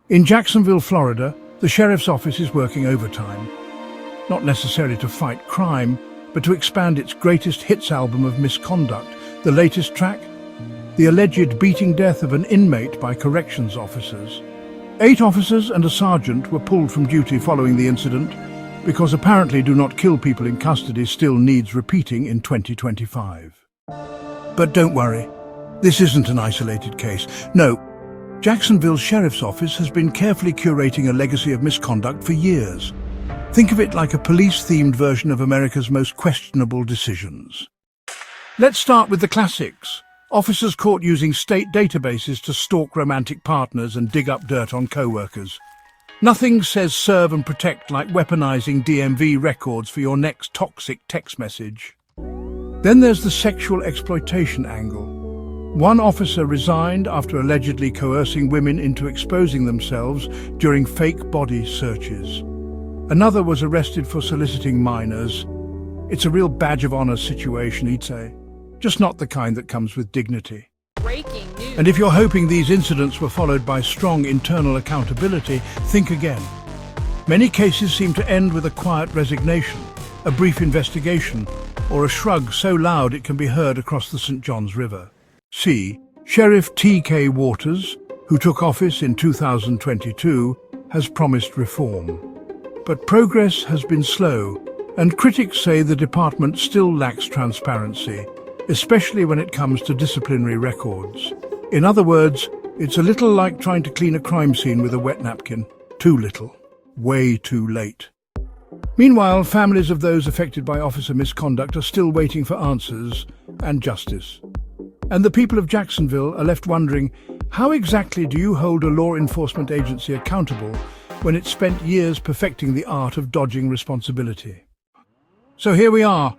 In Jacksonville, Florida, the sheriff's office is working overtime, not necessarily to fight crime, but to expand its greatest hits album of misconduct. The latest track? The alleged beating death of an inmate by corrections officers. 8 officers and a sergeant were pulled from duty following the incident because apparently do not kill people in custody still needs repeating in 2025. But don't worry, this isn't an isolated case. No, Jacksonville Sheriff's Office has been carefully curating a legacy of misconduct for years. Think of it like a police-themed version of America's most questionable decisions. Let's start with the classics. Officers caught using state databases to stalk romantic partners and dig up dirt on co-workers. Nothing says serve and protect like weaponizing DMV records for your next toxic text message. Then there's the sexual exploitation angle. One officer resigned after allegedly coercing women into exposing themselves during fake body searches. Another was arrested for soliciting minors. It's a real badge of honor situation, he'd say. Just not the kind that comes with dignity. Breaking news. And if you're hoping these incidents were followed by strong internal accountability, think again. Many cases seem to end with a quiet resignation, a brief investigation, or a shrug so loud it can be heard across the St. Johns River. See, Sheriff T.K. Waters, who took office in 2022, has promised reform. But progress has been slow, and critics say the department still lacks transparency, especially when it comes to disciplinary records. In other words, it's a little like trying to clean a crime scene with a wet napkin. Too little. Way too late. Meanwhile, families of those affected by officer misconduct are still waiting for answers and justice. And the people of Jacksonville are left wondering, how exactly do you hold a law enforcement agency accountable when it's spent years perfecting the art of dodging responsibility? So here we are.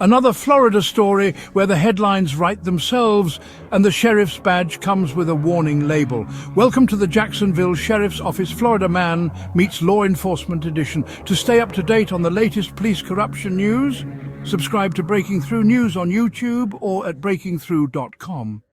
Another Florida story where the headlines write themselves and the sheriff's badge comes with a warning label. Welcome to the Jacksonville Sheriff's Office Florida Man Meets Law Enforcement Edition. To stay up to date on the latest police corruption news, subscribe to Breaking Through News on YouTube or at breakingthrough.com.